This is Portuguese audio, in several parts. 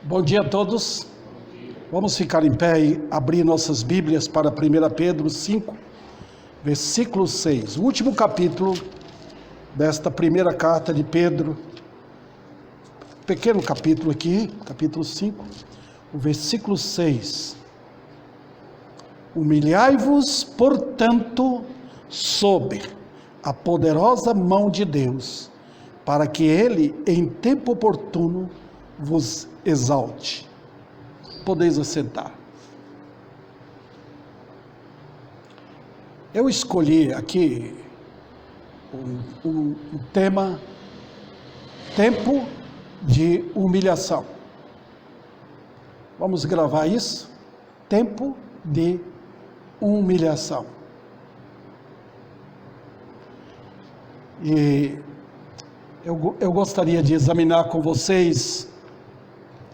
Bom dia a todos. Vamos ficar em pé e abrir nossas Bíblias para 1 Pedro 5, versículo 6. O último capítulo desta primeira carta de Pedro. Pequeno capítulo aqui, capítulo 5, o versículo 6. Humilhai-vos, portanto, sob a poderosa mão de Deus, para que Ele, em tempo oportuno, vos exalte. Podeis assentar. Eu escolhi aqui um tema, tempo de humilhação. Vamos gravar isso? Tempo de humilhação. E eu gostaria de examinar com vocês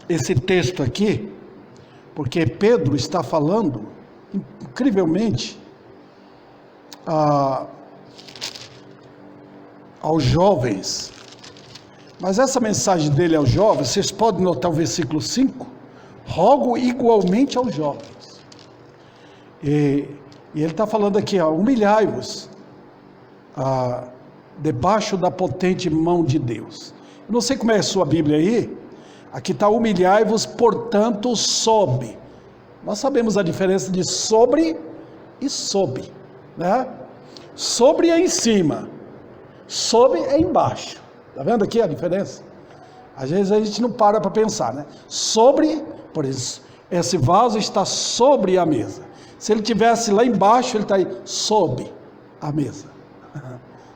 esse texto aqui, porque Pedro está falando, incrivelmente, aos jovens. Mas essa mensagem dele aos jovens, vocês podem notar o versículo 5, rogo igualmente aos jovens. E ele está falando aqui, humilhai-vos debaixo da potente mão de Deus. Eu não sei como é a sua Bíblia aí. Aqui está, humilhai-vos, portanto, sob. Nós sabemos a diferença de sobre e sob, né? Sobre é em cima, sob é embaixo. Está vendo aqui a diferença? Às vezes a gente não para pensar, né? Sobre, por isso, esse vaso está sobre a mesa. Se ele estivesse lá embaixo, ele está aí, sob a mesa.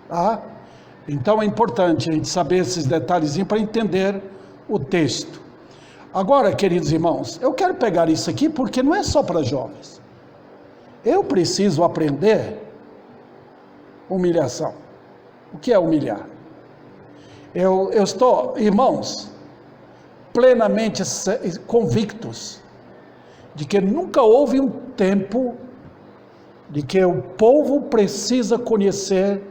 Tá? Então é importante a gente saber esses detalhezinhos para entender o texto. Agora, queridos irmãos, eu quero pegar isso aqui porque não é só para jovens. Eu preciso aprender humilhação. O que é humilhar? Eu estou, irmãos, plenamente convictos de que nunca houve um tempo de que o povo precisa conhecer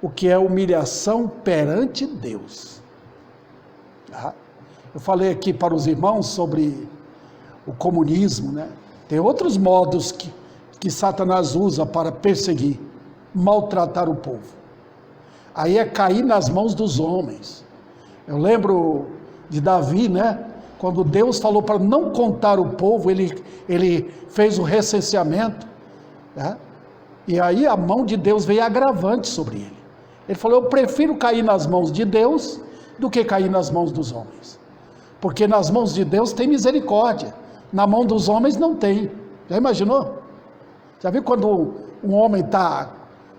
o que é humilhação perante Deus. Eu falei aqui para os irmãos sobre o comunismo, né? Tem outros modos que Satanás usa para perseguir, maltratar o povo. Aí é cair nas mãos dos homens. Eu lembro de Davi, né? Quando Deus falou para não contar o povo, ele fez o recenseamento, né? E aí a mão de Deus veio agravante sobre ele. Ele falou, eu prefiro cair nas mãos de Deus do que cair nas mãos dos homens. Porque nas mãos de Deus tem misericórdia, na mão dos homens não tem. Já imaginou? Já viu quando um homem está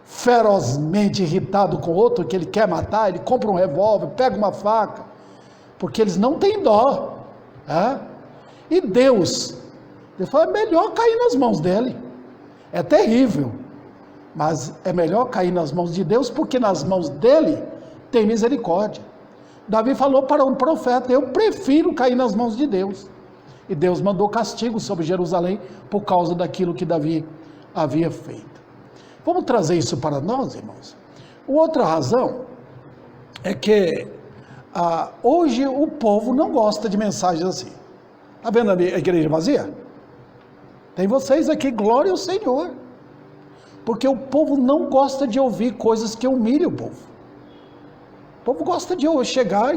ferozmente irritado com outro, que ele quer matar, ele compra um revólver, pega uma faca, porque eles não têm dó. E Deus, ele fala, é melhor cair nas mãos dele. É terrível, mas é melhor cair nas mãos de Deus, porque nas mãos dele tem misericórdia. Davi falou para um profeta, eu prefiro cair nas mãos de Deus. E Deus mandou castigo sobre Jerusalém por causa daquilo que Davi havia feito. Vamos trazer isso para nós, irmãos? Outra razão é que hoje o povo não gosta de mensagens assim. Está vendo a igreja vazia? Tem vocês aqui, glória ao Senhor. Porque o povo não gosta de ouvir coisas que humilham o povo. O povo gosta de chegar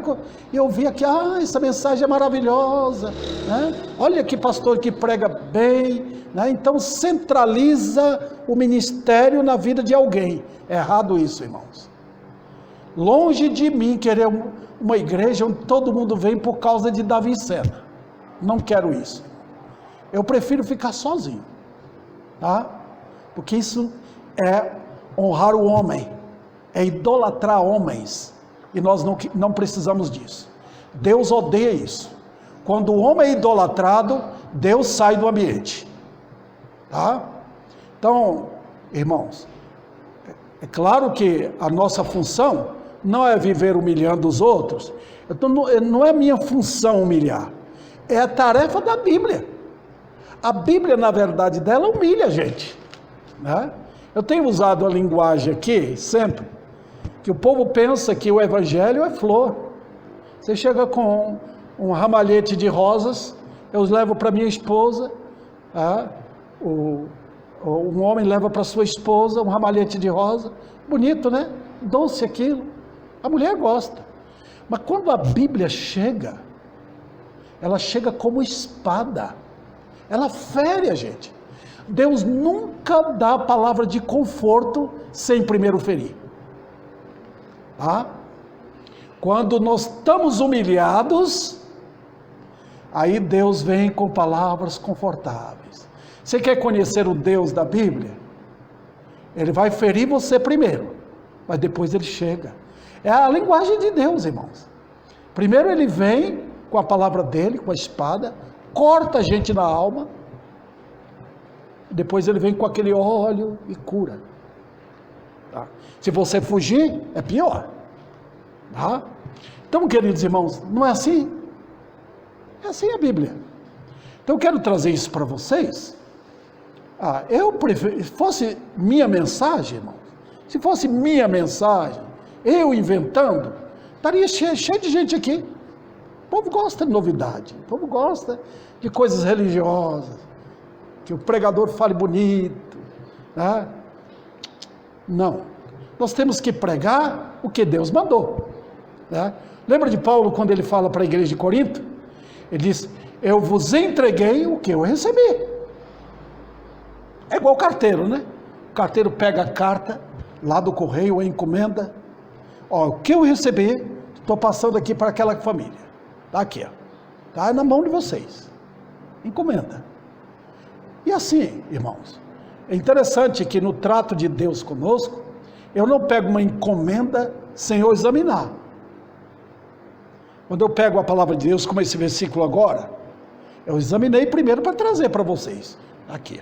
e ouvir aqui, essa mensagem é maravilhosa, né? Olha que pastor que prega bem, né? Então centraliza o ministério na vida de alguém. É errado isso, irmãos. Longe de mim querer uma igreja onde todo mundo vem por causa de Davi Sena. Não quero isso. Eu prefiro ficar sozinho, tá? Porque isso é honrar o homem, é idolatrar homens. E nós não precisamos disso. Deus odeia isso. Quando o homem é idolatrado, Deus sai do ambiente. Tá? Então, irmãos, é claro que a nossa função não é viver humilhando os outros. Então, não é minha função humilhar. É a tarefa da Bíblia. A Bíblia, na verdade dela, humilha a gente, né? Eu tenho usado a linguagem aqui, sempre, que o povo pensa que o evangelho é flor. Você chega com um ramalhete de rosas, eu levo para minha esposa, um homem leva para sua esposa um ramalhete de rosa, bonito, né? Doce aquilo, a mulher gosta. Mas quando a Bíblia chega, ela chega como espada, ela fere a gente. Deus nunca dá a palavra de conforto sem primeiro ferir. Quando nós estamos humilhados, aí Deus vem com palavras confortáveis. Você quer conhecer o Deus da Bíblia? Ele vai ferir você primeiro, mas depois ele chega. É a linguagem de Deus, irmãos. Primeiro ele vem com a palavra dele, com a espada, corta a gente na alma, depois ele vem com aquele óleo e cura. Se você fugir, é pior. Então, queridos irmãos, não é assim? É assim a Bíblia. Então eu quero trazer isso para vocês. Se fosse minha mensagem, irmãos, se fosse minha mensagem, eu inventando, estaria cheio de gente aqui. O povo gosta de novidade, o povo gosta de coisas religiosas, que o pregador fale bonito, né? Não, nós temos que pregar o que Deus mandou, né? Lembra de Paulo quando ele fala para a igreja de Corinto? Ele diz, eu vos entreguei o que eu recebi. É igual o carteiro, né? O carteiro pega a carta lá do correio, a encomenda. O que eu recebi, estou passando aqui para aquela família. Está aqui, está na mão de vocês. Encomenda. E assim, irmãos, é interessante que no trato de Deus conosco, eu não pego uma encomenda sem eu examinar. Quando eu pego a palavra de Deus, como esse versículo agora, eu examinei primeiro para trazer para vocês. Aqui.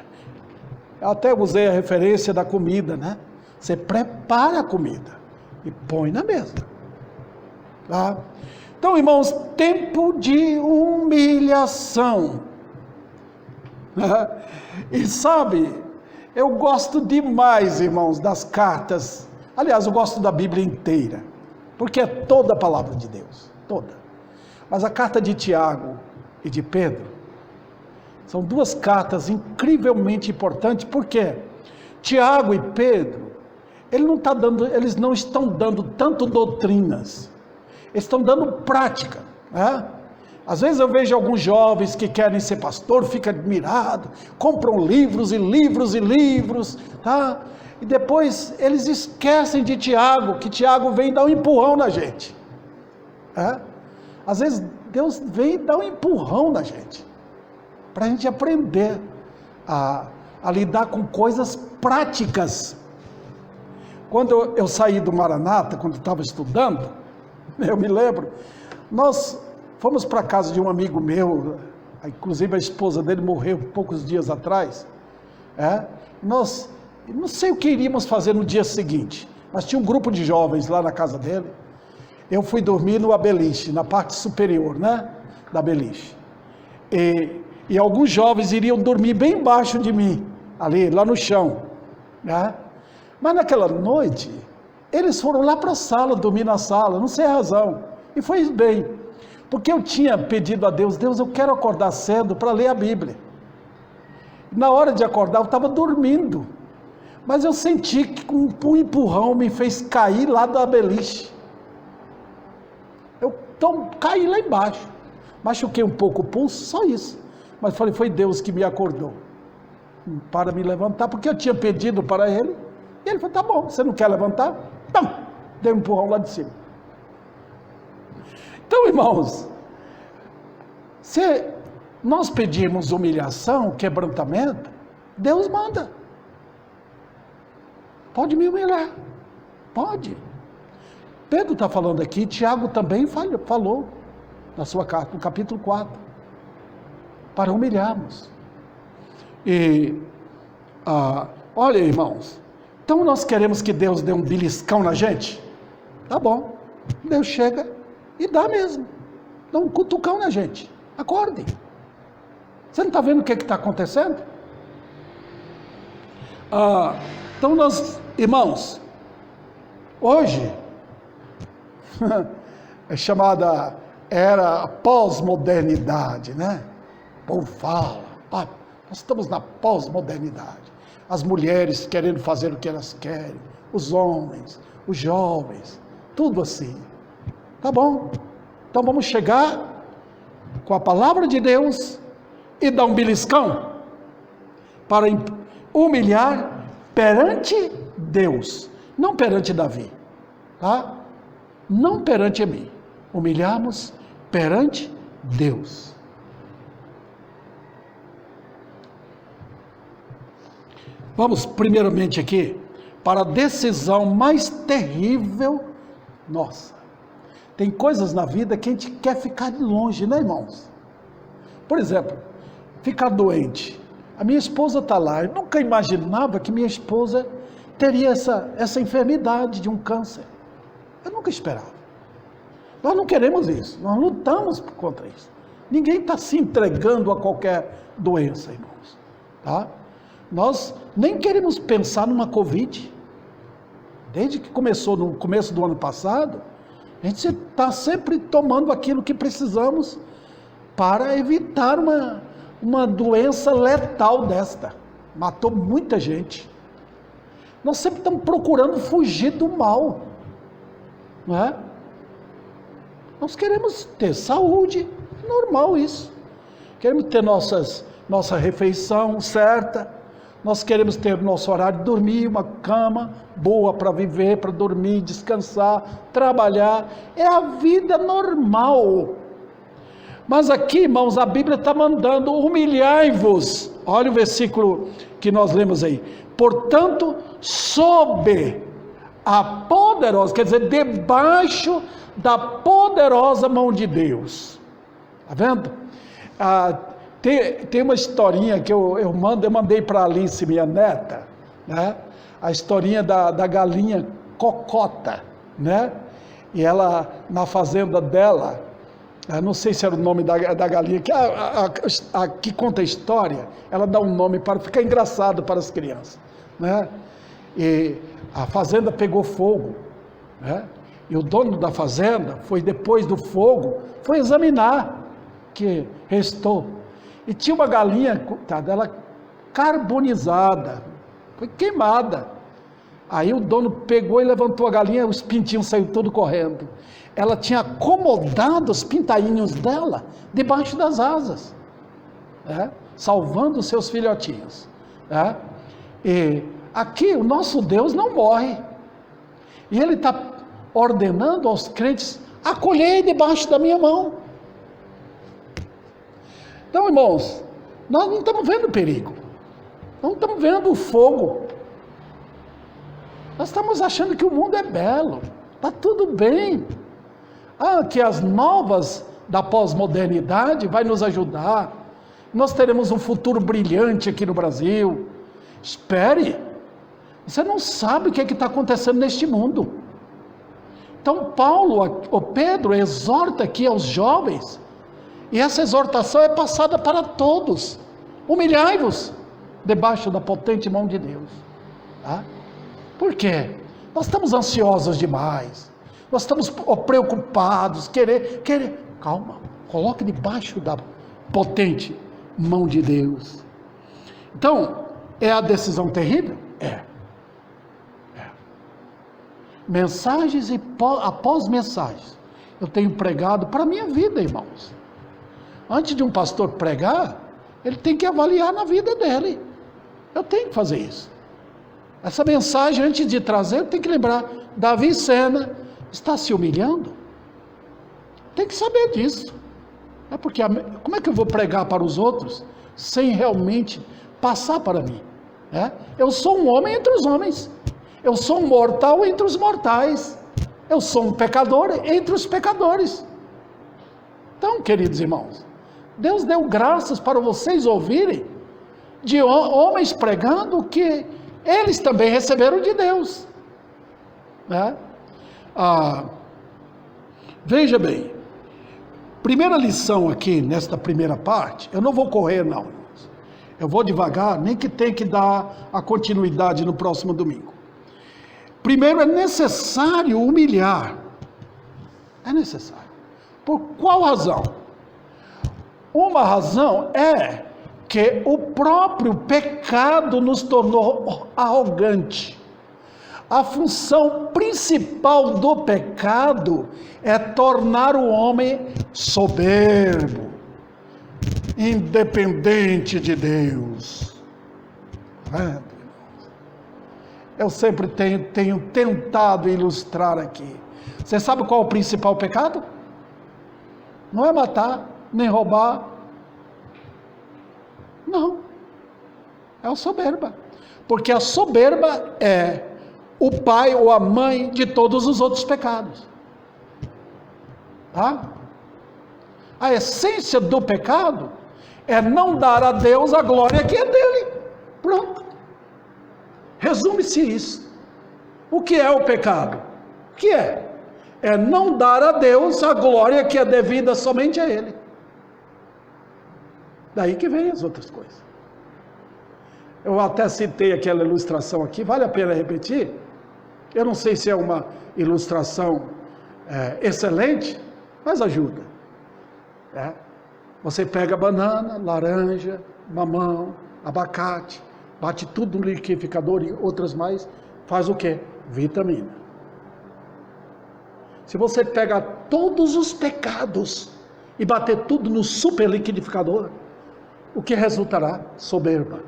Eu até usei a referência da comida, né? Você prepara a comida e põe na mesa. Então, irmãos, tempo de humilhação. E sabe, eu gosto demais, irmãos, das cartas. Aliás, eu gosto da Bíblia inteira, porque é toda a palavra de Deus, toda. Mas a carta de Tiago e de Pedro são duas cartas incrivelmente importantes, porque Tiago e Pedro, eles não estão dando tanto doutrinas, eles estão dando prática, né? Às vezes eu vejo alguns jovens que querem ser pastor, ficam admirados, compram livros e livros e livros, tá? E depois eles esquecem de Tiago, que Tiago vem dar um empurrão na gente. Às vezes Deus vem dar um empurrão na gente, para a gente aprender a lidar com coisas práticas. Quando eu saí do Maranata, quando eu estava estudando, eu me lembro, nós fomos para a casa de um amigo meu, inclusive a esposa dele morreu poucos dias atrás. Nós, não sei o que iríamos fazer no dia seguinte, mas tinha um grupo de jovens lá na casa dele. Eu fui dormir no beliche, na parte superior, né, da beliche. E alguns jovens iriam dormir bem embaixo de mim, ali, lá no chão, né? Mas naquela noite, eles foram lá para a sala, dormir na sala, não sei a razão, e foi bem, porque eu tinha pedido a Deus, eu quero acordar cedo para ler a Bíblia. Na hora de acordar, eu estava dormindo, mas eu senti que um empurrão me fez cair lá da beliche. Então, caí lá embaixo, machuquei um pouco o pulso, só isso. Mas falei, foi Deus que me acordou para me levantar, porque eu tinha pedido para ele, e ele falou, tá bom, você não quer levantar? Não, dei um empurrão lá de cima. Então, irmãos, se nós pedimos humilhação, quebrantamento, Deus manda. Pode me humilhar, pode. Pedro está falando aqui, Tiago também falou na sua carta, no capítulo 4, para humilharmos. E, olha, irmãos, então nós queremos que Deus dê um beliscão na gente? Tá bom, Deus chega e dá mesmo, dá um cutucão na gente, acorde. Você não está vendo o que está acontecendo? Então nós, irmãos, hoje, é chamada era a pós-modernidade, né? O povo fala, nós estamos na pós-modernidade. As mulheres querendo fazer o que elas querem, os homens, os jovens, tudo assim. Tá bom, então vamos chegar com a palavra de Deus e dar um beliscão para humilhar perante Deus, não perante Davi, tá? Não perante mim, humilhamos perante Deus. Vamos primeiramente aqui para a decisão mais terrível nossa. Tem coisas na vida que a gente quer ficar de longe, né, irmãos? Por exemplo, ficar doente. A minha esposa está lá, eu nunca imaginava que minha esposa teria essa enfermidade de um câncer. Eu nunca esperava. Nós não queremos isso, nós lutamos contra isso. Ninguém está se entregando a qualquer doença, irmãos. Tá? Nós nem queremos pensar numa Covid. Desde que começou no começo do ano passado, a gente está sempre tomando aquilo que precisamos para evitar uma doença letal desta. Matou muita gente. Nós sempre estamos procurando fugir do mal. Não é? Nós queremos ter saúde, normal isso. Queremos ter nossa refeição certa. Nós queremos ter nosso horário de dormir, uma cama boa para viver, para dormir, descansar, trabalhar. É a vida normal. Mas aqui, irmãos, a Bíblia está mandando humilhai-vos. Olha o versículo que nós lemos aí. Portanto, sob a poderosa, quer dizer, debaixo da poderosa mão de Deus. Está vendo? Tem uma historinha que eu mandei para a Alice, minha neta, né? A historinha da galinha Cocota, né? E ela, na fazenda dela, eu não sei se era o nome da galinha, que conta a história, ela dá um nome para ficar engraçado para as crianças, né? E a fazenda pegou fogo, né? E o dono da fazenda foi, depois do fogo, foi examinar o que restou. E tinha uma galinha, ela carbonizada, foi queimada. Aí o dono pegou e levantou a galinha, os pintinhos saíram tudo correndo. Ela tinha acomodado os pintainhos dela debaixo das asas, né? Salvando os seus filhotinhos, né? E aqui o nosso Deus não morre. E Ele está ordenando aos crentes, acolhei debaixo da minha mão. Então, irmãos, nós não estamos vendo perigo, não estamos vendo o fogo, nós estamos achando que o mundo é belo, está tudo bem, que as novas da pós-modernidade vai nos ajudar, nós teremos um futuro brilhante aqui no Brasil. Espere, você não sabe o que está acontecendo neste mundo. Então Pedro exorta aqui aos jovens, e essa exortação é passada para todos. Humilhai-vos debaixo da potente mão de Deus. Tá? Por quê? Nós estamos ansiosos demais. Nós estamos preocupados, querer. Calma, coloque debaixo da potente mão de Deus. Então, é a decisão terrível? É. Mensagens após mensagens. Eu tenho pregado para a minha vida, irmãos. Antes de um pastor pregar, ele tem que avaliar na vida dele. Eu tenho que fazer isso. Essa mensagem, antes de trazer, eu tenho que lembrar, Davi Sena está se humilhando? Tem que saber disso. É porque, como é que eu vou pregar para os outros, sem realmente passar para mim? Eu sou um homem entre os homens. Eu sou um mortal entre os mortais. Eu sou um pecador entre os pecadores. Então, queridos irmãos, Deus deu graças para vocês ouvirem de homens pregando que eles também receberam de Deus. Né? Veja bem, primeira lição aqui nesta primeira parte, eu não vou correr não, eu vou devagar, nem que tenha que dar a continuidade no próximo domingo. Primeiro, é necessário humilhar, é necessário. Por qual razão? Uma razão é que o próprio pecado nos tornou arrogante. A função principal do pecado é tornar o homem soberbo, independente de Deus. Eu sempre tenho tentado ilustrar aqui. Você sabe qual é o principal pecado? Não é matar, nem roubar. Não. É a soberba. Porque a soberba é o pai ou a mãe de todos os outros pecados. Tá? A essência do pecado é não dar a Deus a glória que é dele. Pronto. Resume-se isso. O que é o pecado? O que é? É não dar a Deus a glória que é devida somente a Ele. Daí que vem as outras coisas. Eu até citei aquela ilustração aqui, vale a pena repetir? Eu não sei se é uma ilustração excelente, mas ajuda. Você pega banana, laranja, mamão, abacate, bate tudo no liquidificador e outras mais, faz o quê? Vitamina. Se você pegar todos os pecados e bater tudo no super liquidificador, o que resultará? Soberba.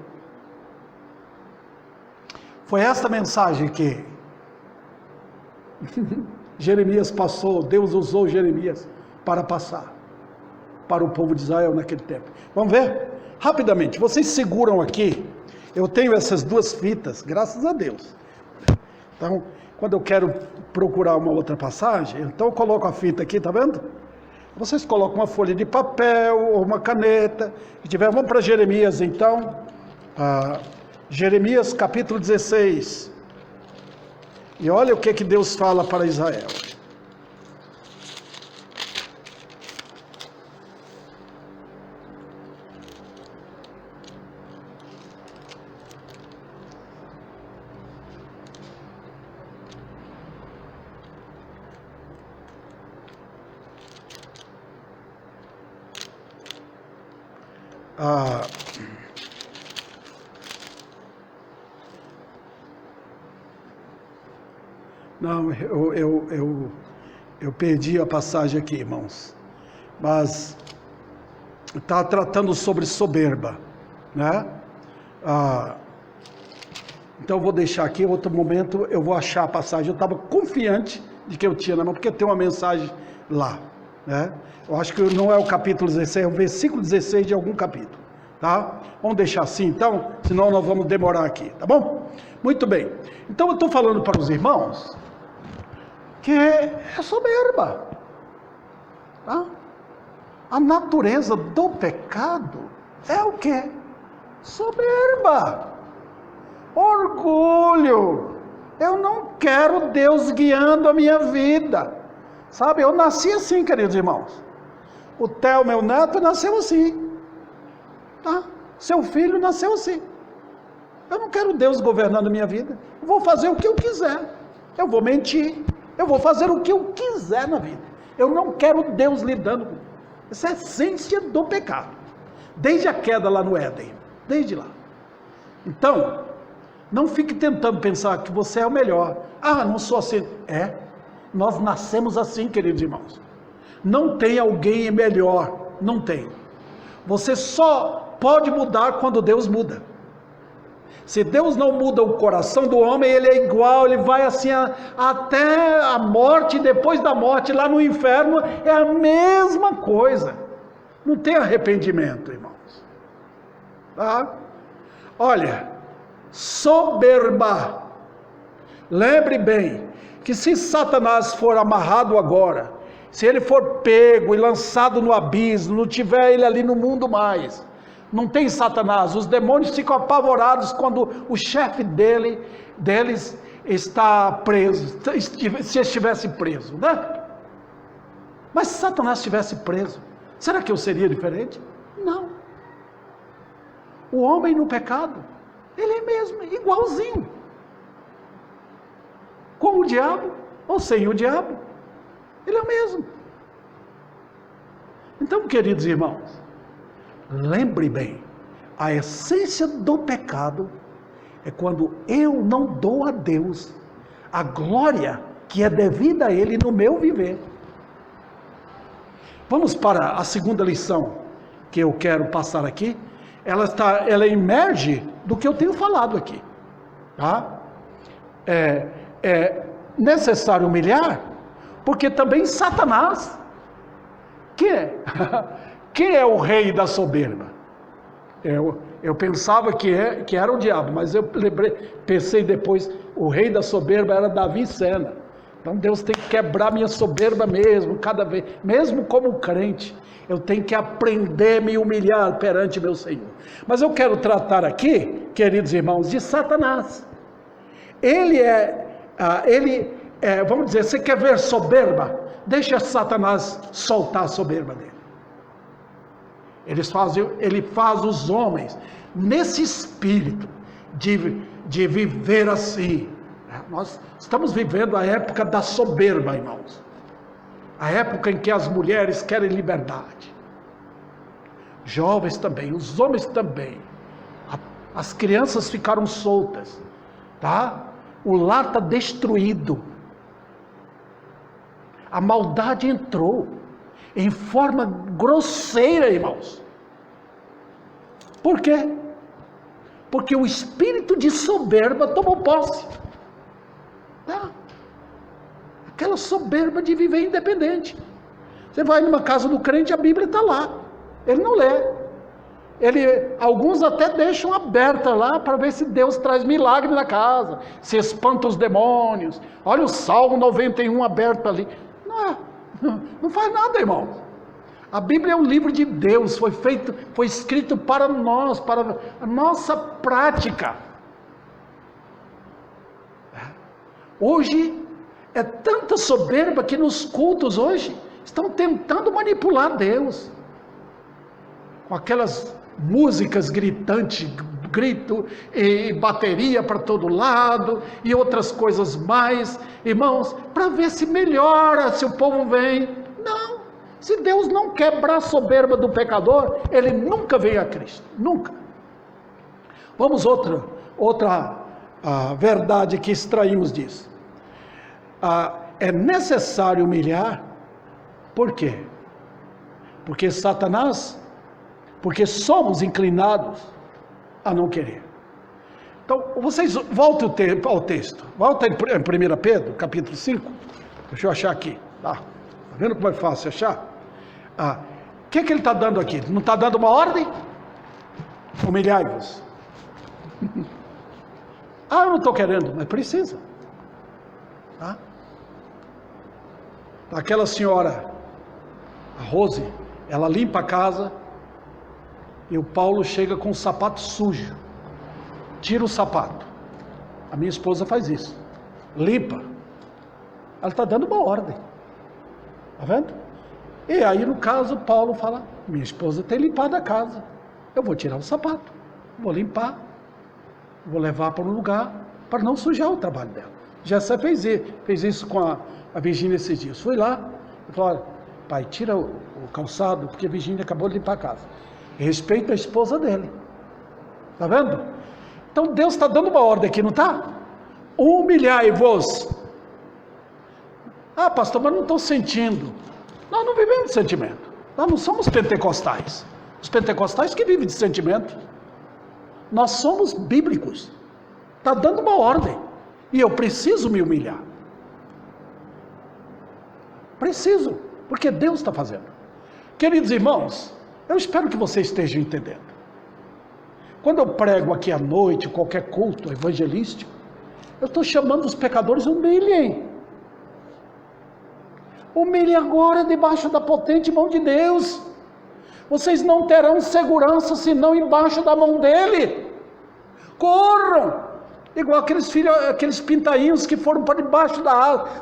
Foi esta mensagem que Jeremias passou, Deus usou Jeremias para passar para o povo de Israel naquele tempo. Vamos ver? Rapidamente, vocês seguram aqui, eu tenho essas duas fitas, graças a Deus. Então, quando eu quero procurar uma outra passagem, então eu coloco a fita aqui, tá vendo? Vocês colocam uma folha de papel ou uma caneta, se tiver, vamos para Jeremias então, Jeremias capítulo 16, e olha o que Deus fala para Israel. Não, eu perdi a passagem aqui, irmãos, mas está tratando sobre soberba, né? Então eu vou deixar aqui, em outro momento eu vou achar a passagem. Eu estava confiante de que eu tinha na mão, porque tem uma mensagem lá, né? Eu acho que não é o capítulo 16, é o versículo 16 de algum capítulo, tá? Vamos deixar assim então, senão nós vamos demorar aqui, tá bom? Muito bem, então eu estou falando para os irmãos que é soberba, tá? A natureza do pecado é o quê? Soberba, orgulho. Eu não quero Deus guiando a minha vida, sabe? Eu nasci assim, queridos irmãos. O Theo, meu neto, nasceu assim, tá? Seu filho nasceu assim. Eu não quero Deus governando a minha vida. Eu vou fazer o que eu quiser. Eu vou mentir. Eu vou fazer o que eu quiser na vida. Eu não quero Deus lidando com isso. Essa é a essência do pecado. Desde a queda lá no Éden. Desde lá. Então, não fique tentando pensar que você é o melhor. Não sou assim. Nós nascemos assim, queridos irmãos. Não tem alguém melhor. Não tem. Você só pode mudar quando Deus muda. Se Deus não muda o coração do homem, ele é igual, ele vai assim até a morte, depois da morte, lá no inferno, é a mesma coisa. Não tem arrependimento, irmãos. Tá? Olha, soberba. Lembre bem, que se Satanás for amarrado agora, se ele for pego e lançado no abismo, não tiver ele ali no mundo mais, não tem Satanás, os demônios ficam apavorados quando o chefe deles está preso, se estivesse preso, né? Mas se Satanás estivesse preso, será que eu seria diferente? Não. O homem no pecado, ele é mesmo, igualzinho. Com o diabo, ou sem o diabo, ele é o mesmo. Então, queridos irmãos, lembre bem, a essência do pecado é quando eu não dou a Deus a glória que é devida a Ele no meu viver. Vamos para a segunda lição que eu quero passar aqui. Ela emerge do que eu tenho falado aqui. Tá? É necessário humilhar, porque também Satanás, quem é o rei da soberba? Eu pensava que era o diabo, mas eu pensei depois, o rei da soberba era Davi Sena. Então Deus tem que quebrar minha soberba mesmo, cada vez, mesmo como crente, eu tenho que aprender a me humilhar perante meu Senhor. Mas eu quero tratar aqui, queridos irmãos, de Satanás. Vamos dizer, você quer ver soberba? Deixa Satanás soltar a soberba dele. Ele faz os homens nesse espírito de viver assim. Nós estamos vivendo a época da soberba, irmãos. A época em que as mulheres querem liberdade. Jovens também, os homens também. As crianças ficaram soltas, tá? O lar está destruído. A maldade entrou em forma grosseira, irmãos. Por quê? Porque o espírito de soberba tomou posse. Tá? Aquela soberba de viver independente. Você vai numa casa do crente, a Bíblia está lá. Ele não lê. Alguns até deixam aberta lá para ver se Deus traz milagre na casa, se espanta os demônios. Olha o Salmo 91 aberto ali. Não faz nada, irmão. A Bíblia é um livro de Deus, foi escrito para nós, para a nossa prática. Hoje é tanta soberba que nos cultos hoje estão tentando manipular Deus. Com aquelas músicas gritantes, grito e bateria para todo lado e outras coisas mais, irmãos, para ver se melhora, se o povo vem. Não, se Deus não quebrar a soberba do pecador, ele nunca vem a Cristo, nunca. Vamos outra verdade que extraímos disso. É necessário humilhar, por quê? Porque porque somos inclinados a não querer. Então, vocês voltem ao texto. Volta em 1 Pedro, capítulo 5. Deixa eu achar aqui. Tá vendo como é fácil achar? O que ele está dando aqui? Não está dando uma ordem? Humilhai-vos. Eu não estou querendo, mas precisa. Tá? Aquela senhora, a Rose, ela limpa a casa, e o Paulo chega com o sapato sujo, tira o sapato. A minha esposa faz isso, limpa. Ela está dando uma ordem, está vendo? E aí no caso Paulo fala, minha esposa tem limpado a casa, eu vou tirar o sapato, vou limpar, vou levar para um lugar, para não sujar o trabalho dela. Jessé fez isso com a Virgínia esses dias. Fui lá e falou, olha, pai, tira o calçado, porque a Virgínia acabou de limpar a casa. Respeita a esposa dele. Está vendo? Então Deus está dando uma ordem aqui, não está? Humilhai-vos. Pastor, mas não estou sentindo. Nós não vivemos de sentimento. Nós não somos pentecostais. Os pentecostais que vivem de sentimento. Nós somos bíblicos. Está dando uma ordem. E eu preciso me humilhar. Preciso, porque Deus está fazendo. Queridos irmãos, eu espero que vocês estejam entendendo. Quando eu prego aqui à noite, qualquer culto evangelístico, eu estou chamando os pecadores, humilhem. Humilhem agora debaixo da potente mão de Deus. Vocês não terão segurança senão embaixo da mão dele. Corram! Igual aqueles pintainhos que foram para debaixo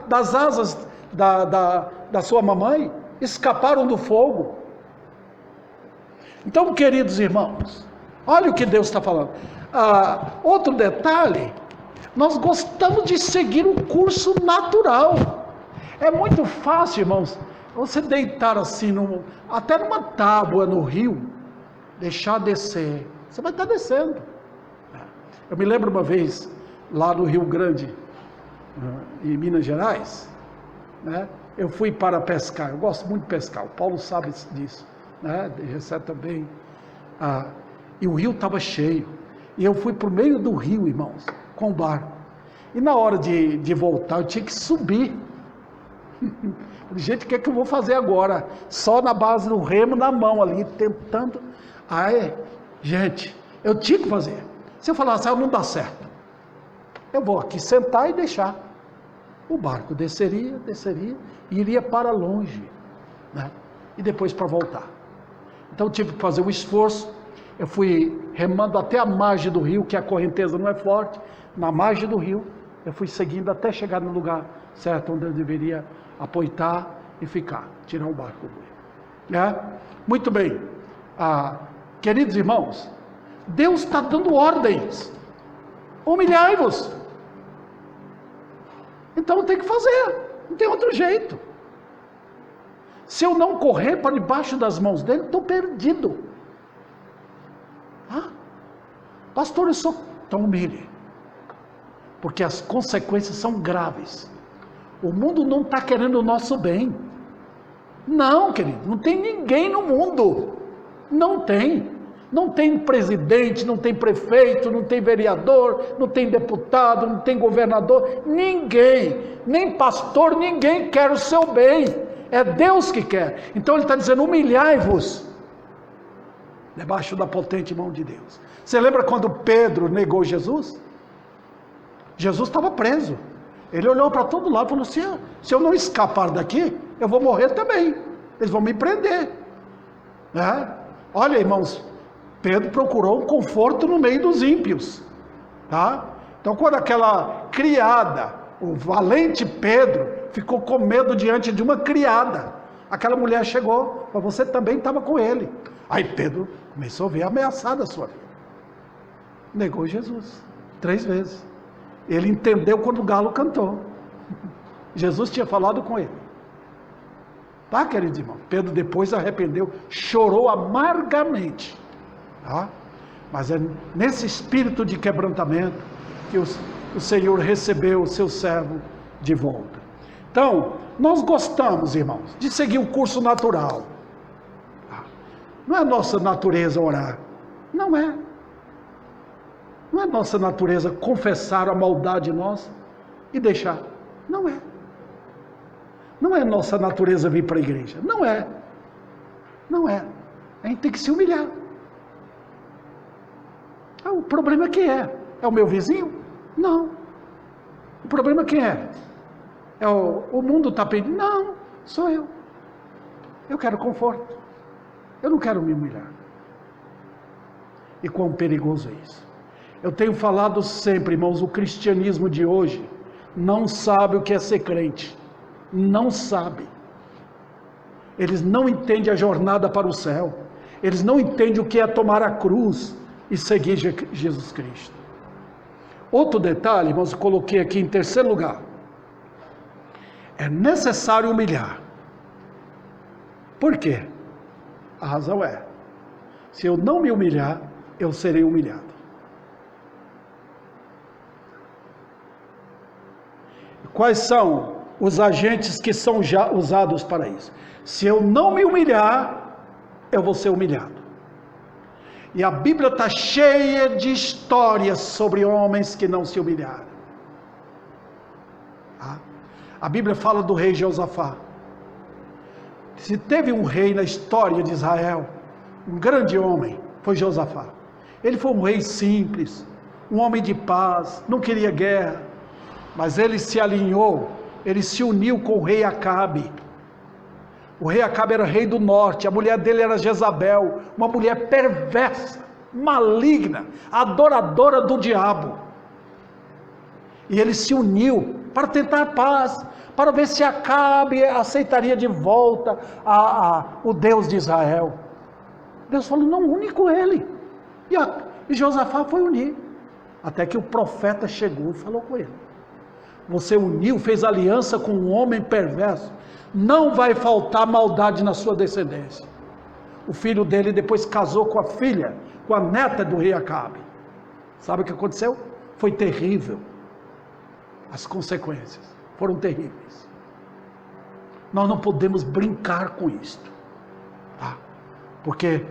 das asas da sua mamãe, escaparam do fogo. Então, queridos irmãos, olha o que Deus está falando. Outro detalhe, nós gostamos de seguir o curso natural. É muito fácil, irmãos. Você deitar assim, até numa tábua no rio, deixar descer, você vai estar descendo. Eu me lembro uma vez, lá no Rio Grande, em Minas Gerais, né? Eu fui para pescar, eu gosto muito de pescar, o Paulo sabe disso, né? Recebe também. E o rio estava cheio, e eu fui para o meio do rio, irmãos, com o barco. E na hora de voltar, eu tinha que subir. Gente, o que é que eu vou fazer agora? Só na base do remo, na mão ali, tentando. Gente, eu tinha que fazer. Se eu falasse, não dá certo, eu vou aqui sentar e deixar. O barco desceria, e iria para longe, né? E depois para voltar. Então eu tive que fazer um esforço. Eu fui remando até a margem do rio, que a correnteza não é forte. Na margem do rio, eu fui seguindo até chegar no lugar certo, onde eu deveria apoitar e ficar, tirar o barco do rio, né? Muito bem, queridos irmãos, Deus está dando ordens, humilhai-vos. Então tem que fazer, não tem outro jeito. Se eu não correr para debaixo das mãos dele, estou perdido. Pastor, eu sou tão humilde, porque as consequências são graves. O mundo não está querendo o nosso bem. Não, querido, não tem ninguém no mundo. Não tem. Não tem presidente, não tem prefeito, não tem vereador, não tem deputado, não tem governador. Ninguém, nem pastor, ninguém quer o seu bem. É Deus que quer. Então ele está dizendo, humilhai-vos debaixo da potente mão de Deus. Você lembra quando Pedro negou Jesus? Jesus estava preso. Ele olhou para todo lado e falou assim, se eu não escapar daqui, eu vou morrer também. Eles vão me prender. Olha, irmãos, Pedro procurou um conforto no meio dos ímpios. Então quando aquela criada, o valente Pedro, ficou com medo diante de uma criada, aquela mulher chegou, mas você também estava com ele. Aí Pedro começou a ver ameaçada a sua vida. Negou Jesus 3 vezes. Ele entendeu quando o galo cantou. Jesus tinha falado com ele. Querido irmão? Pedro depois arrependeu, chorou amargamente. Mas é nesse espírito de quebrantamento que o Senhor recebeu o seu servo de volta. Então, nós gostamos, irmãos, de seguir o curso natural. Não é nossa natureza orar. Não é. Não é nossa natureza confessar a maldade nossa e deixar. Não é. Não é nossa natureza vir para a igreja. Não é. Não é. A gente tem que se humilhar. O problema é quem é? É o meu vizinho? Não. O problema é quem é? O mundo está pedindo? Não, sou eu. Eu quero conforto. Eu não quero me humilhar. E quão perigoso é isso. Eu tenho falado sempre, irmãos, o cristianismo de hoje não sabe o que é ser crente. Não sabe. Eles não entendem a jornada para o céu. Eles não entendem o que é tomar a cruz e seguir Jesus Cristo. Outro detalhe, irmãos, eu coloquei aqui em terceiro lugar. É necessário humilhar. Por quê? A razão é, se eu não me humilhar, eu serei humilhado. Quais são os agentes que são já usados para isso? Se eu não me humilhar, eu vou ser humilhado. E a Bíblia está cheia de histórias sobre homens que não se humilharam. A Bíblia fala do rei Josafá. Se teve um rei na história de Israel, um grande homem, foi Josafá. Ele foi um rei simples, um homem de paz, não queria guerra, mas ele se alinhou, ele se uniu com o rei Acabe. O rei Acabe era rei do norte, a mulher dele era Jezabel, uma mulher perversa, maligna, adoradora do diabo. E ele se uniu para tentar paz, para ver se Acabe aceitaria de volta o Deus de Israel. Deus falou, não, une com ele. E Josafá foi unir, até que o profeta chegou e falou com ele. você uniu, fez aliança com um homem perverso, não vai faltar maldade na sua descendência. O filho dele depois casou com a filha, com a neta do rei Acabe. Sabe o que aconteceu? Foi terrível. As consequências foram terríveis. Nós não podemos brincar com isto, tá? Porque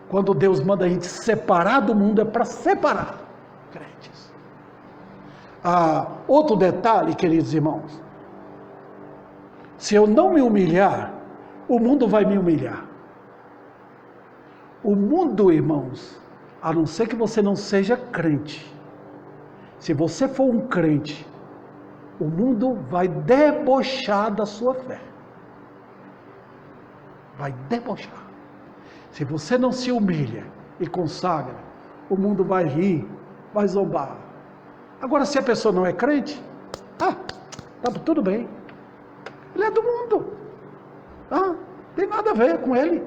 quando Deus manda a gente separar do mundo, é para separar crentes. Outro detalhe, queridos irmãos, se eu não me humilhar, o mundo vai me humilhar. O mundo, irmãos, a não ser que você não seja crente, se você for um crente, o mundo vai debochar da sua fé. Vai debochar. Se você não se humilha e consagra, o mundo vai rir, vai zombar. Agora, se a pessoa não é crente, tá tudo bem. Ele é do mundo. Tem nada a ver com ele.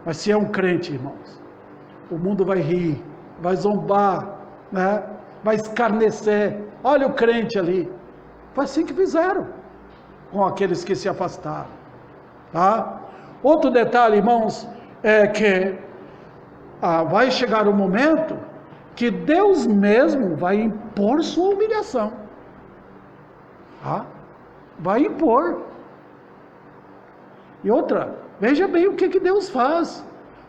Mas se é um crente, irmãos, o mundo vai rir, vai zombar, né? Vai escarnecer. Olha o crente ali. Foi assim que fizeram com aqueles que se afastaram. Tá? Outro detalhe, irmãos, é que vai chegar um momento que Deus mesmo vai impor sua humilhação. Vai impor. E outra, veja bem o que Deus faz.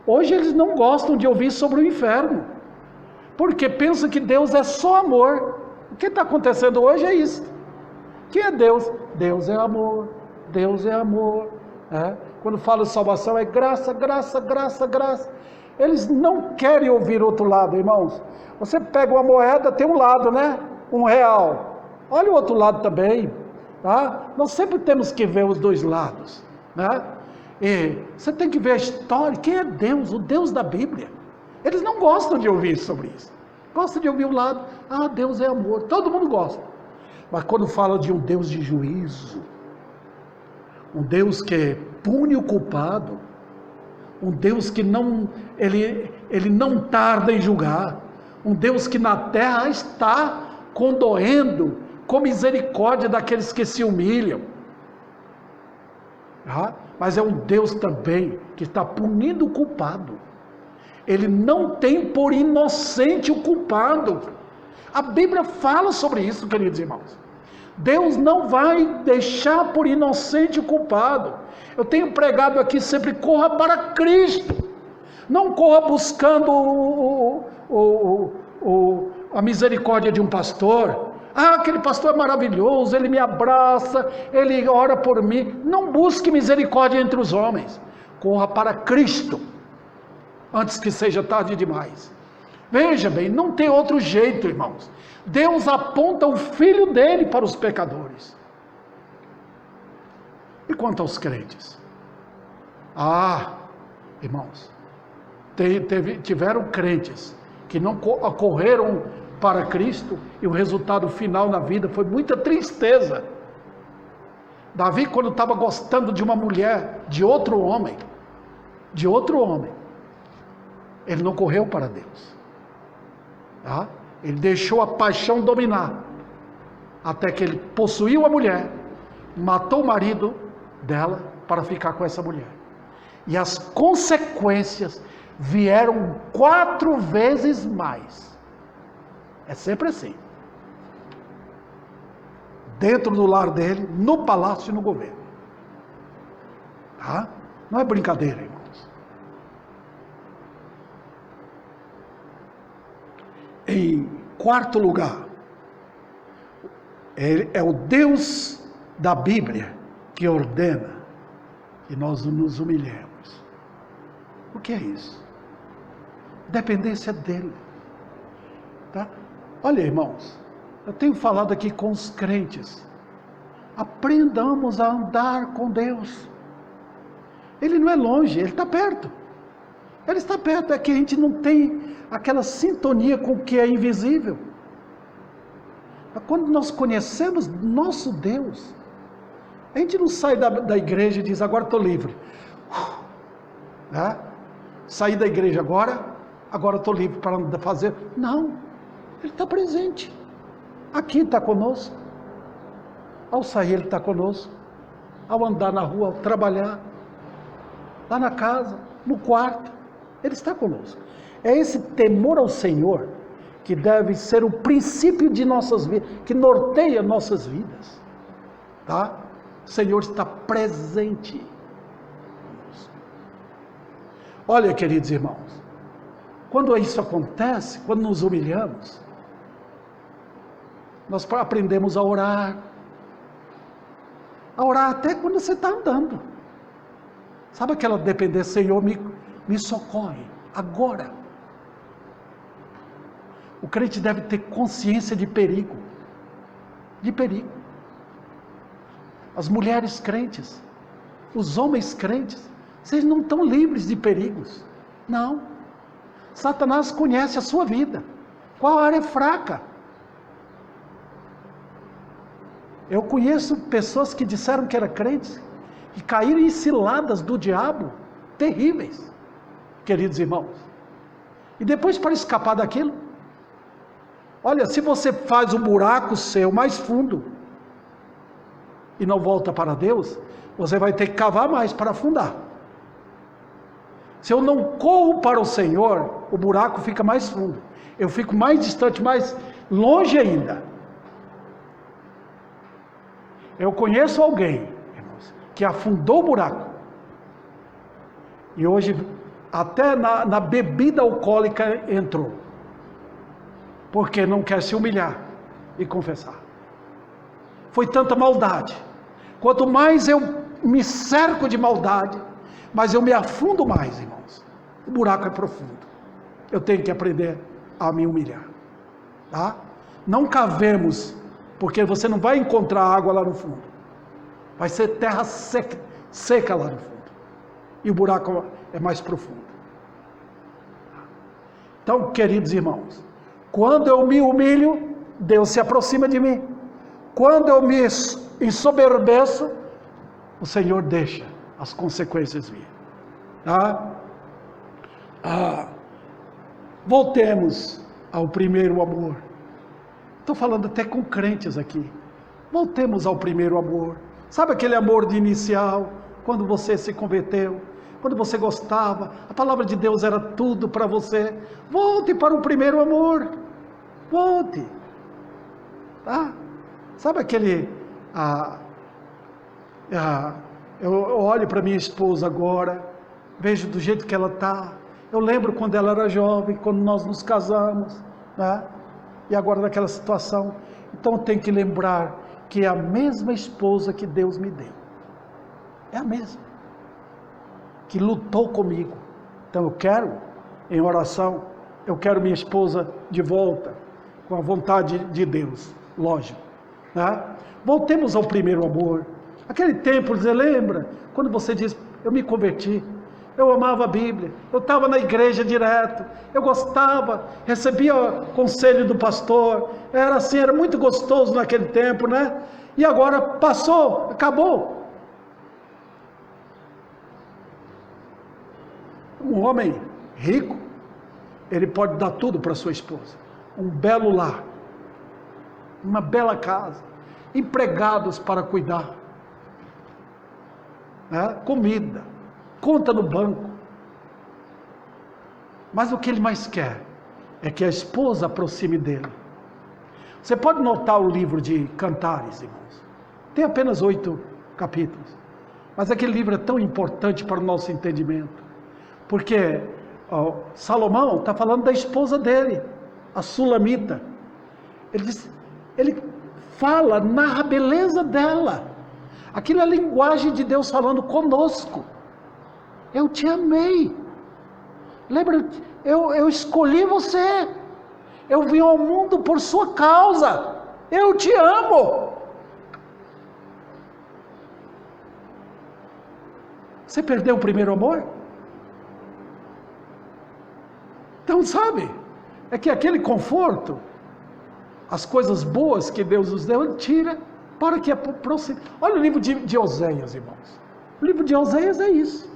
Hoje eles não gostam de ouvir sobre o inferno, porque pensam que Deus é só amor. O que está acontecendo hoje é isso. Quem é Deus? Deus é amor. Deus é amor. Quando fala de salvação é graça, graça, graça, graça. Eles não querem ouvir outro lado, irmãos. Você pega uma moeda, tem um lado, né? R$1. Olha o outro lado também. Tá? Nós sempre temos que ver os dois lados, né? E você tem que ver a história. Quem é Deus? O Deus da Bíblia. Eles não gostam de ouvir sobre isso. Gostam de ouvir o lado. Deus é amor. Todo mundo gosta. Mas quando fala de um Deus de juízo, um Deus que pune o culpado, um Deus que ele não tarda em julgar, um Deus que na terra está condoendo com misericórdia daqueles que se humilham. Mas é um Deus também que está punindo o culpado. Ele não tem por inocente o culpado. A Bíblia fala sobre isso, queridos irmãos. Deus não vai deixar por inocente o culpado. Eu tenho pregado aqui sempre: corra para Cristo. Não corra buscando a misericórdia de um pastor. Aquele pastor é maravilhoso, ele me abraça, ele ora por mim. Não busque misericórdia entre os homens. Corra para Cristo, antes que seja tarde demais. Veja bem, não tem outro jeito, irmãos. Deus aponta o Filho dele para os pecadores. E quanto aos crentes? Irmãos, tiveram crentes que não correram para Cristo, e o resultado final na vida foi muita tristeza. Davi, quando estava gostando de uma mulher, de outro homem, ele não correu para Deus. Ele deixou a paixão dominar, até que ele possuiu a mulher, matou o marido dela para ficar com essa mulher. E as consequências vieram 4 vezes mais. É sempre assim. Dentro do lar dele, no palácio e no governo. Não é brincadeira, irmãos. Em quarto lugar, é o Deus da Bíblia que ordena que nós nos humilhemos. O que é isso? Dependência dele. Olha, irmãos, eu tenho falado aqui com os crentes. Aprendamos a andar com Deus. Ele não é longe, ele está perto. Ele está perto, é que a gente não tem aquela sintonia com o que é invisível. Quando nós conhecemos nosso Deus, a gente não sai da igreja e diz: agora estou livre. Saí da igreja agora estou livre para fazer. Não, Ele está presente. Aqui está conosco. Ao sair Ele está conosco, ao andar na rua, ao trabalhar, lá na casa, no quarto, Ele está conosco. É esse temor ao Senhor que deve ser o princípio de nossas vidas, que norteia nossas vidas. Tá? O Senhor está presente. Olha, queridos irmãos, quando isso acontece, quando nos humilhamos, nós aprendemos a orar até quando você está andando. Sabe aquela dependência? Senhor, me socorre, agora. O crente deve ter consciência de perigo. De perigo. As mulheres crentes, os homens crentes, vocês não estão livres de perigos. Não. Satanás conhece a sua vida. Qual área é fraca? Eu conheço pessoas que disseram que eram crentes e caíram em ciladas do diabo terríveis, queridos irmãos. E depois, para escapar daquilo, olha, se você faz um buraco seu mais fundo e não volta para Deus, você vai ter que cavar mais para afundar. Se eu não corro para o Senhor, o buraco fica mais fundo. Eu fico mais distante, mais longe ainda. Eu conheço alguém, irmãos, que afundou o buraco. E hoje, até na bebida alcoólica entrou. Porque não quer se humilhar e confessar. Foi tanta maldade. Quanto mais eu me cerco de maldade, mas eu me afundo mais, irmãos. O buraco é profundo. Eu tenho que aprender a me humilhar. Tá? Não cavemos, porque você não vai encontrar água lá no fundo. Vai ser terra seca lá no fundo. E o buraco é mais profundo. Então, queridos irmãos, quando eu me humilho, Deus se aproxima de mim. Quando eu me ensoberbeço, o Senhor deixa as consequências vir. Tá? Voltemos ao primeiro amor. Estou falando até com crentes aqui. Voltemos ao primeiro amor. Sabe aquele amor de inicial, quando você se converteu, quando você gostava, a palavra de Deus era tudo para você. Volte para o primeiro amor. Volte. Tá? Sabe aquele... eu olho para minha esposa agora, vejo do jeito que ela está. Eu lembro quando ela era jovem, quando nós nos casamos, né? E agora naquela situação. Então eu tenho que lembrar que é a mesma esposa que Deus me deu. É a mesma. Que lutou comigo. Então eu quero, em oração, eu quero minha esposa de volta, com a vontade de Deus, lógico. Né? Voltemos ao primeiro amor. Aquele tempo, você lembra? Quando você diz, eu me converti, eu amava a Bíblia, eu estava na igreja direto, eu gostava, recebia o conselho do pastor, era assim, era muito gostoso naquele tempo, né? E agora passou, acabou. Um homem rico, ele pode dar tudo para sua esposa, um belo lar, uma bela casa, empregados para cuidar, né? Comida, conta no banco. Mas o que ele mais quer é que a esposa aproxime dele. Você pode notar o livro de Cantares, irmãos. Tem apenas 8 capítulos. Mas aquele livro é tão importante para o nosso entendimento. Porque Salomão está falando da esposa dele, a Sulamita. Ele fala, narra a beleza dela. Aquilo é a linguagem de Deus falando conosco. Eu te amei. Lembra, eu escolhi você. Eu vim ao mundo por sua causa. Eu te amo. Você perdeu o primeiro amor? Então, sabe, é que aquele conforto, as coisas boas que Deus nos deu, Ele tira para que aproxime. Olha o livro de Oséias, irmãos. O livro de Oséias é isso.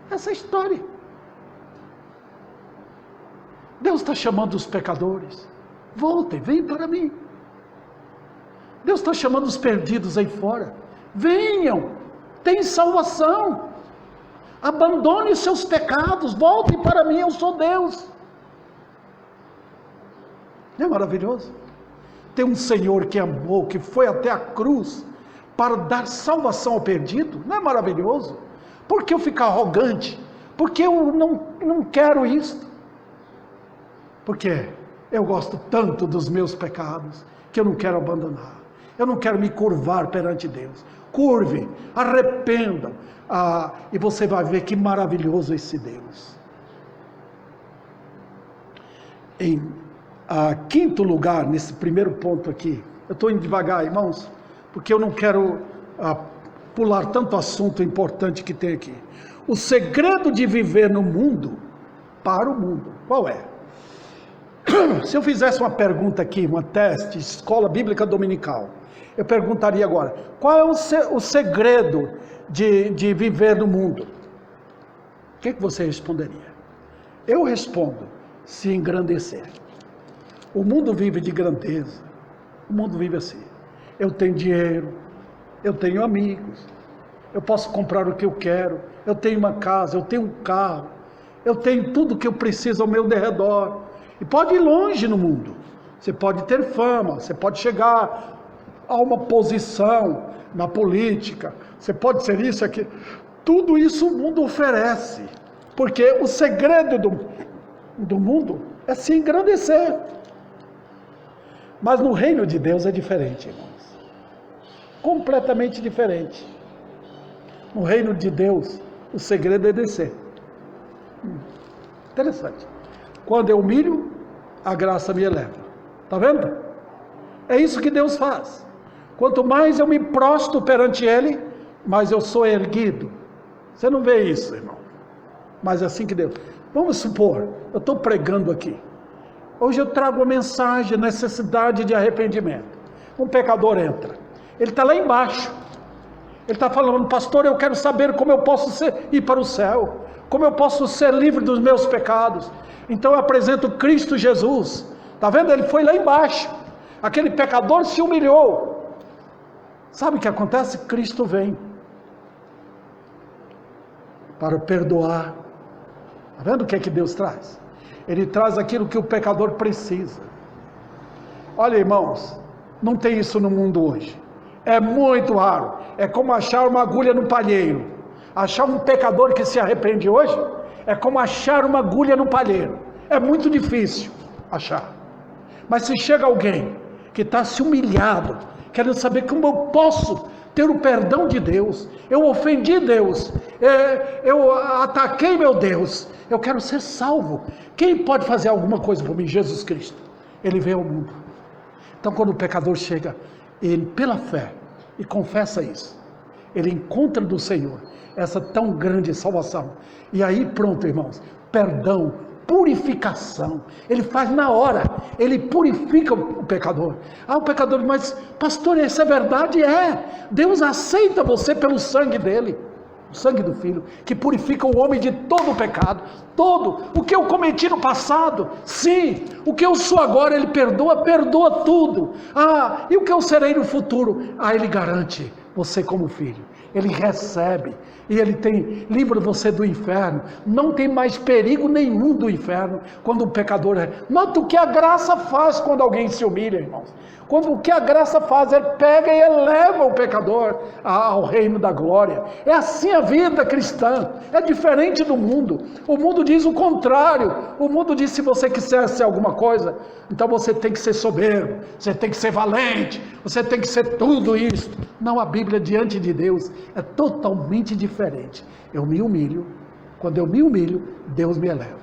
Essa história. Deus está chamando os pecadores. Voltem, vem para mim. Deus está chamando os perdidos aí fora. Venham, tem salvação. Abandone os seus pecados, volte para mim, eu sou Deus. Não é maravilhoso? Tem um Senhor que amou, que foi até a cruz para dar salvação ao perdido. Não é maravilhoso? Por que eu ficar arrogante? Porque eu não quero isto. Porque eu gosto tanto dos meus pecados que eu não quero abandonar. Eu não quero me curvar perante Deus. Curve, arrependam. E você vai ver que maravilhoso esse Deus. Em quinto lugar, nesse primeiro ponto aqui, eu estou indo devagar, irmãos, porque eu não quero pular tanto assunto importante que tem aqui. O segredo de viver no mundo, para o mundo, qual é? Se eu fizesse uma pergunta aqui, uma teste, escola bíblica dominical, eu perguntaria agora, qual é o segredo de viver no mundo? O que você responderia? Eu respondo, se engrandecer. O mundo vive de grandeza, o mundo vive assim, eu tenho dinheiro, eu tenho amigos, eu posso comprar o que eu quero, eu tenho uma casa, eu tenho um carro, eu tenho tudo o que eu preciso ao meu derredor, e pode ir longe no mundo, você pode ter fama, você pode chegar a uma posição na política, você pode ser isso, aqui, tudo isso o mundo oferece, porque o segredo do mundo é se engrandecer. Mas no reino de Deus é diferente, irmãos. Completamente diferente. No reino de Deus, o segredo é descer. Interessante. Quando eu humilho, a graça me eleva. Está vendo? É isso que Deus faz. Quanto mais eu me prostro perante Ele, mais eu sou erguido. Você não vê isso, irmão. Mas é assim que Deus... Vamos supor, eu estou pregando aqui. Hoje eu trago uma mensagem, necessidade de arrependimento. Um pecador entra, ele está lá embaixo, ele está falando, pastor, eu quero saber como eu posso ir para o céu, como eu posso ser livre dos meus pecados. Então eu apresento Cristo Jesus, está vendo? Ele foi lá embaixo, aquele pecador se humilhou. Sabe o que acontece? Cristo vem para perdoar. Está vendo o que é que Deus traz? Ele traz aquilo que o pecador precisa. Olha, irmãos, não tem isso no mundo hoje. É muito raro. É como achar uma agulha no palheiro. Achar um pecador que se arrepende hoje é como achar uma agulha no palheiro. É muito difícil achar. Mas se chega alguém que está se humilhado, querendo saber como eu posso ter o perdão de Deus, eu ofendi Deus, eu ataquei meu Deus, eu quero ser salvo. Quem pode fazer alguma coisa por mim? Jesus Cristo. Ele veio ao mundo. Então quando o pecador chega, ele pela fé, e confessa isso, ele encontra do Senhor essa tão grande salvação, e aí pronto, irmãos, perdão, purificação, ele faz na hora, ele purifica o pecador. O pecador, mas pastor, essa é verdade? Deus aceita você pelo sangue dele, o sangue do Filho, que purifica o homem de todo o pecado, todo, o que eu cometi no passado, sim, o que eu sou agora, ele perdoa tudo, e o que eu serei no futuro, ele garante você como filho, ele recebe, e ele livra você do inferno, não tem mais perigo nenhum do inferno, quando o pecador nota o que a graça faz quando alguém se humilha, irmãos, o que a graça faz, ele pega e eleva o pecador ao reino da glória. É assim a vida cristã, é diferente do mundo. O mundo diz o contrário. O mundo diz, se você quiser ser alguma coisa, então você tem que ser soberbo, você tem que ser valente, você tem que ser tudo isso. Não, a Bíblia diante de Deus é totalmente diferente. Eu me humilho, quando eu me humilho, Deus me eleva.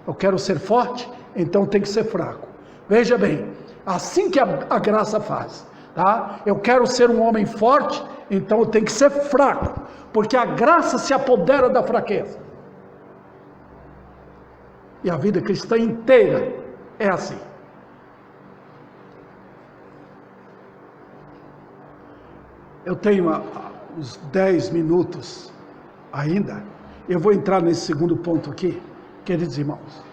Eu quero ser forte, então tem que ser fraco. Veja bem, assim que a graça faz, tá? Eu quero ser um homem forte, então eu tenho que ser fraco, porque a graça se apodera da fraqueza. E a vida cristã inteira é assim. Eu tenho uns 10 minutos ainda, eu vou entrar nesse segundo ponto aqui, queridos irmãos.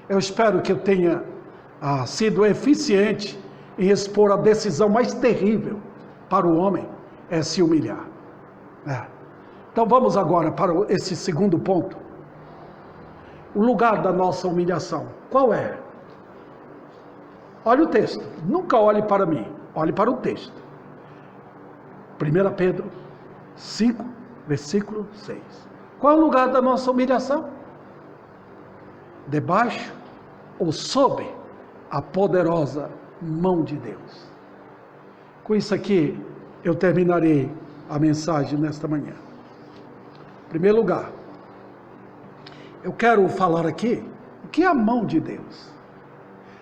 Eu espero que eu tenha sido eficiente em expor a decisão mais terrível para o homem, é se humilhar. Então vamos agora para esse segundo ponto. O lugar da nossa humilhação, qual é? Olha o texto, nunca olhe para mim, olhe para o texto. 1 Pedro 5, versículo 6. Qual é o lugar da nossa humilhação? Debaixo ou sob a poderosa mão de Deus. Com isso aqui, eu terminarei a mensagem nesta manhã. Em primeiro lugar, eu quero falar aqui o que é a mão de Deus.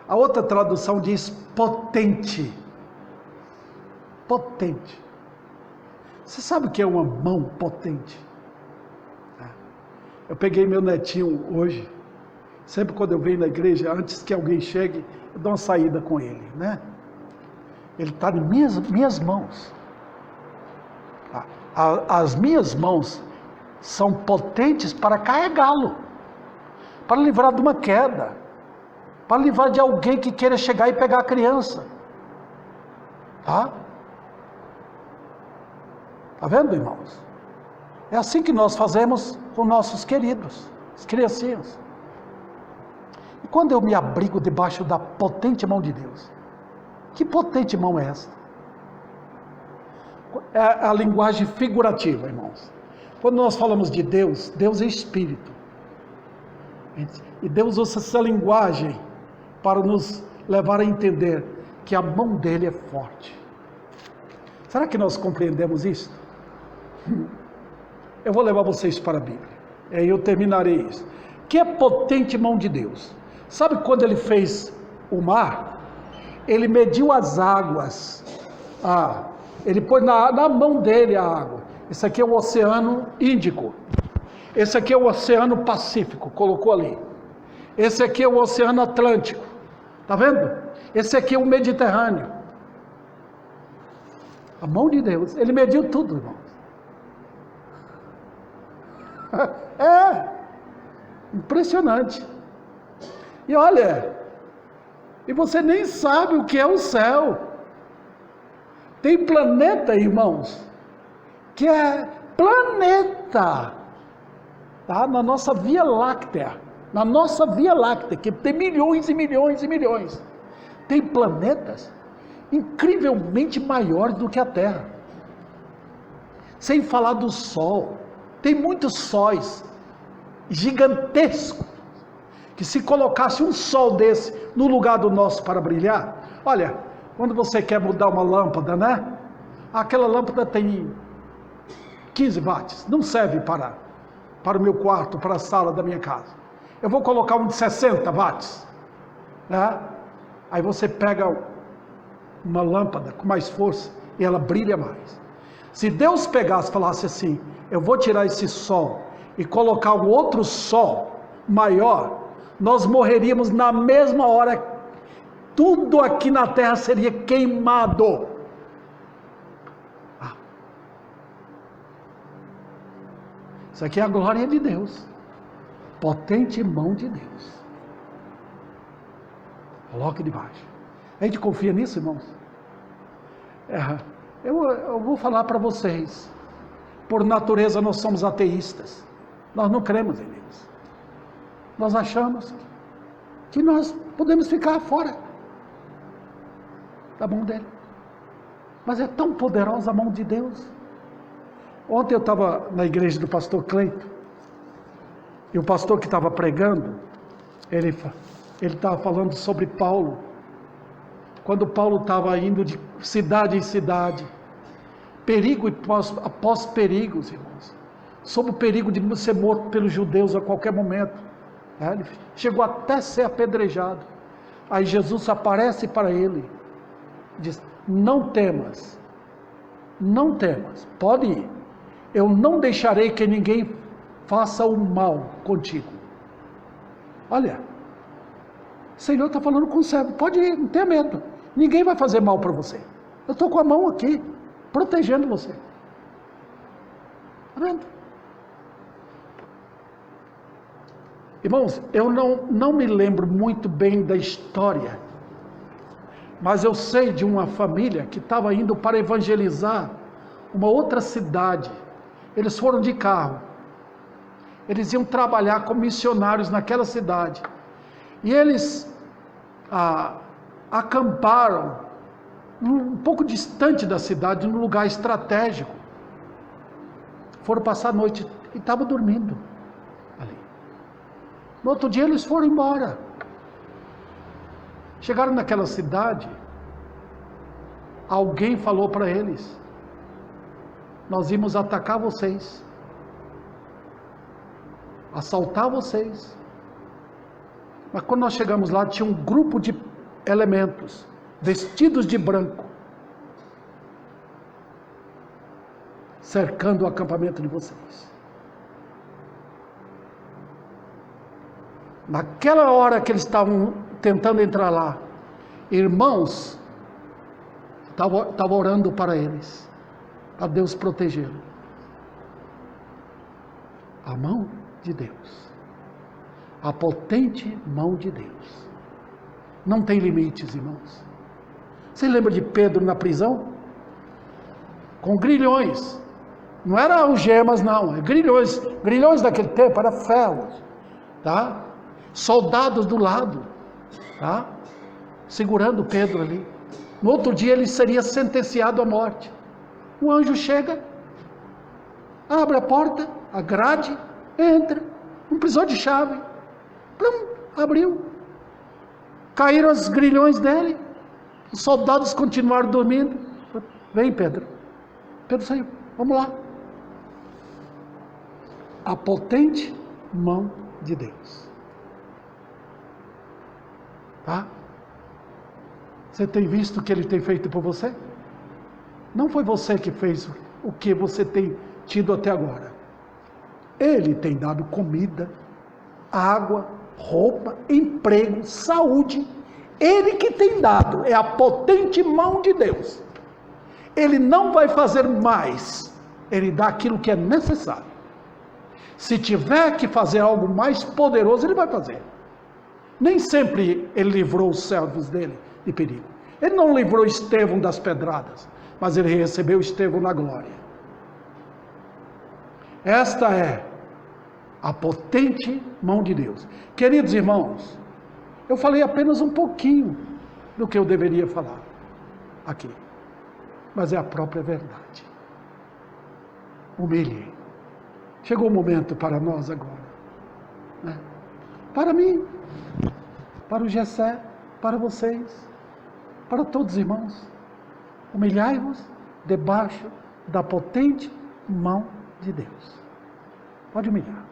A outra tradução diz potente. Potente. Você sabe o que é uma mão potente? Eu peguei meu netinho hoje. Sempre quando eu venho na igreja, antes que alguém chegue, eu dou uma saída com ele, né? Ele está em minhas mãos. As minhas mãos são potentes para carregá-lo, para livrar de uma queda, para livrar de alguém que queira chegar e pegar a criança. Tá vendo, irmãos? É assim que nós fazemos com nossos queridos, as criancinhas. E quando eu me abrigo debaixo da potente mão de Deus, que potente mão é essa? É a linguagem figurativa, irmãos. Quando nós falamos de Deus, Deus é Espírito. E Deus usa essa linguagem para nos levar a entender que a mão dele é forte. Será que nós compreendemos isso? Eu vou levar vocês para a Bíblia. E aí eu terminarei isso. Que é potente mão de Deus? Sabe quando ele fez o mar? Ele mediu as águas. Ele pôs na mão dele a água. Esse aqui é o Oceano Índico. Esse aqui é o Oceano Pacífico, colocou ali. Esse aqui é o Oceano Atlântico. Está vendo? Esse aqui é o Mediterrâneo. A mão de Deus. Ele mediu tudo, irmãos. Impressionante. E olha, e você nem sabe o que é o céu. Tem planeta, irmãos, que é planeta, tá? Na nossa Via Láctea, que tem milhões e milhões e milhões. Tem planetas incrivelmente maiores do que a Terra. Sem falar do Sol. Tem muitos sóis gigantescos, que se colocasse um sol desse no lugar do nosso para brilhar, olha, quando você quer mudar uma lâmpada, né? Aquela lâmpada tem 15 watts, não serve para o meu quarto, para a sala da minha casa. Eu vou colocar um de 60 watts, né? Aí você pega uma lâmpada com mais força e ela brilha mais. Se Deus pegasse e falasse assim, eu vou tirar esse sol e colocar um outro sol maior, nós morreríamos na mesma hora. Tudo aqui na terra seria queimado. Isso aqui é a glória de Deus. Potente mão de Deus. Coloque debaixo. A gente confia nisso, irmãos? Eu vou falar para vocês. Por natureza nós somos ateístas. Nós não cremos em Deus. Nós achamos que nós podemos ficar fora da mão dele. Mas é tão poderosa a mão de Deus. Ontem eu estava na igreja do pastor Cleito, e o pastor que estava pregando, ele estava falando sobre Paulo, quando Paulo estava indo de cidade em cidade, perigo após perigos, irmãos, sob o perigo de ser morto pelos judeus a qualquer momento, ele chegou até ser apedrejado. Aí Jesus aparece para ele, diz, não temas, pode ir, eu não deixarei que ninguém faça o mal contigo. Olha, o Senhor está falando com o servo, pode ir, não tenha medo, ninguém vai fazer mal para você, eu estou com a mão aqui, protegendo você. Está vendo? Irmãos, eu não me lembro muito bem da história Mas eu sei de uma família que estava indo para evangelizar uma outra cidade. Eles foram de carro. Eles iam trabalhar como missionários naquela cidade. E eles acamparam um pouco distante da cidade, num lugar estratégico. Foram passar a noite e estavam dormindo ali. No outro dia eles foram embora. Chegaram naquela cidade, alguém falou para eles: nós íamos atacar vocês, assaltar vocês. Mas quando nós chegamos lá, tinha um grupo de elementos, vestidos de branco, cercando o acampamento de vocês. Naquela hora que eles estavam tentando entrar lá, irmãos estavam orando para eles, para Deus protegê-los. A mão de Deus, a potente mão de Deus, não tem limites, irmãos. Você lembra de Pedro na prisão? Com grilhões, não era algemas não, grilhões daquele tempo, era ferros, tá? Soldados do lado, tá? Segurando Pedro ali. No outro dia ele seria sentenciado à morte. O anjo chega, abre a porta, a grade, entra, não precisou de chave, plum, abriu. Caíram os grilhões dele, os soldados continuaram dormindo. Vem, Pedro. Pedro saiu, vamos lá. A potente mão de Deus. Tá? Você tem visto o que ele tem feito por você? Não foi você que fez o que você tem tido até agora. Ele tem dado comida, água, roupa, emprego, saúde. Ele que tem dado, é a potente mão de Deus. Ele não vai fazer mais, ele dá aquilo que é necessário. Se tiver que fazer algo mais poderoso, ele vai fazer. Nem sempre ele livrou os servos dele de perigo. Ele não livrou Estevão das pedradas, mas ele recebeu Estevão na glória. Esta é a potente mão de Deus. Queridos irmãos, eu falei apenas um pouquinho do que eu deveria falar aqui, mas é a própria verdade. Humilhe. Chegou o momento para nós agora, né? Para mim, para o Gessé, para vocês, para todos os irmãos, humilhai-vos debaixo da potente mão de Deus. Pode humilhar.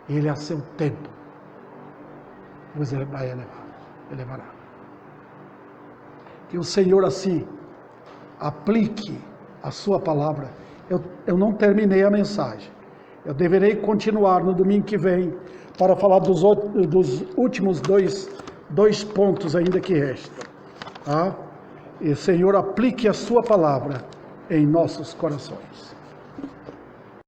Ele a seu tempo vos vai elevará. Que o Senhor assim aplique a sua palavra. Eu não terminei a mensagem. Eu deverei continuar no domingo que vem para falar dos últimos dois pontos ainda que restam. Tá? E o Senhor aplique a sua palavra em nossos corações.